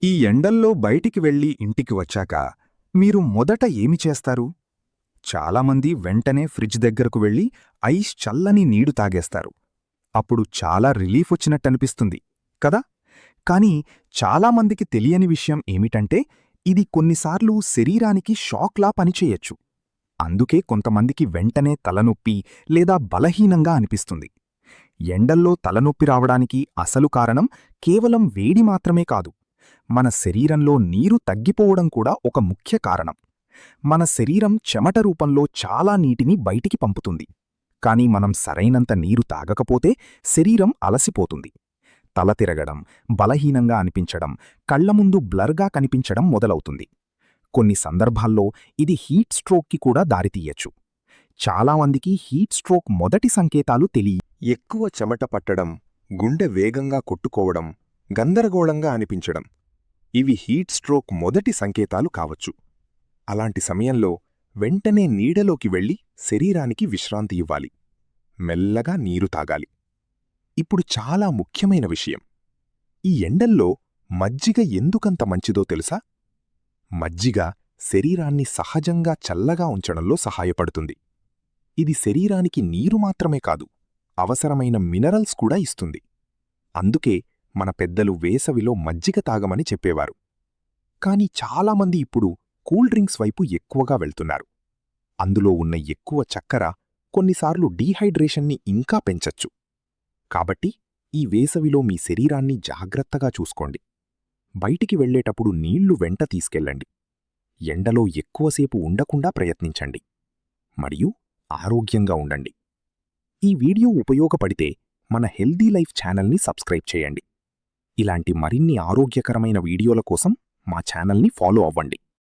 ఈ ఎండల్లో బయటికి వెళ్ళి ఇంటికి వచ్చాక మీరు మొదట ఏమి చేస్తారు? చాలామంది వెంటనే ఫ్రిడ్జ్ దగ్గరకు వెళ్ళి ఐస్ చల్లని నీడు తాగేస్తారు. అప్పుడు చాలా రిలీఫొచ్చినట్టనిపిస్తుంది కదా? కానీ చాలామందికి తెలియని విషయం ఏమిటంటే ఇది కొన్నిసార్లు శరీరానికి షాక్లా పనిచేయచ్చు. అందుకే కొంతమందికి వెంటనే తలనొప్పి లేదా బలహీనంగా అనిపిస్తుంది. ఎండల్లో తలనొప్పి రావడానికి అసలు కారణం కేవలం వేడి మాత్రమే కాదు. మన శరీరంలో నీరు తగ్గిపోవడం కూడా ఒక ముఖ్య కారణం. మన శరీరం చెమట రూపంలో చాలా నీటిని బయటికి పంపుతుంది. కాని మనం సరైనంత నీరు తాగకపోతే శరీరం అలసిపోతుంది. తల తిరగడం, బలహీనంగా అనిపించడం, కళ్లముందు బ్లర్గా కనిపించడం మొదలవుతుంది. కొన్ని సందర్భాల్లో ఇది హీట్ స్ట్రోక్కి కూడా దారితీయచ్చు. చాలామందికి హీట్ స్ట్రోక్ మొదటి సంకేతాలు ఎక్కువ చెమట పట్టడం, గుండె వేగంగా కొట్టుకోవడం, గందరగోళంగా అనిపించడం ఇవి హీట్ స్ట్రోక్ మొదటి సంకేతాలు కావచ్చు. అలాంటి సమయంలో వెంటనే నీడలోకి వెళ్ళి శరీరానికి విశ్రాంతి ఇవ్వాలి. మెల్లగా నీరు తాగాలి. ఇప్పుడు చాలా ముఖ్యమైన విషయం, ఈ ఎండల్లో మజ్జిగ ఎందుకంత మంచిదో తెలుసా? మజ్జిగ శరీరాన్ని సహజంగా చల్లగా ఉంచడంలో సహాయపడుతుంది. ఇది శరీరానికి నీరు మాత్రమే కాదు, అవసరమైన మినరల్స్ కూడా ఇస్తుంది. అందుకే మన పెద్దలు వేసవిలో మజ్జిగ తాగమని చెప్పేవారు. కాని చాలామంది ఇప్పుడు కూల్ డ్రింక్స్ వైపు ఎక్కువగా వెళ్తున్నారు. అందులో ఉన్న ఎక్కువ చక్కెర కొన్నిసార్లు డీహైడ్రేషన్ని ఇంకా పెంచచ్చు. కాబట్టి ఈ వేసవిలో మీ శరీరాన్ని జాగ్రత్తగా చూసుకోండి. బయటికి వెళ్లేటప్పుడు నీళ్లు వెంట తీసుకెళ్ళండి. ఎండలో ఎక్కువసేపు ఉండకుండా ప్రయత్నించండి. మరియు ఆరోగ్యంగా ఉండండి. ఈ వీడియో ఉపయోగపడితే మన హెల్దీ లైఫ్ ఛానల్ని సబ్స్క్రైబ్ చేయండి. ఇలాంటి మరిన్ని ఆరోగ్యకరమైన వీడియోల కోసం మా ఛానల్ని ఫాలో అవ్వండి.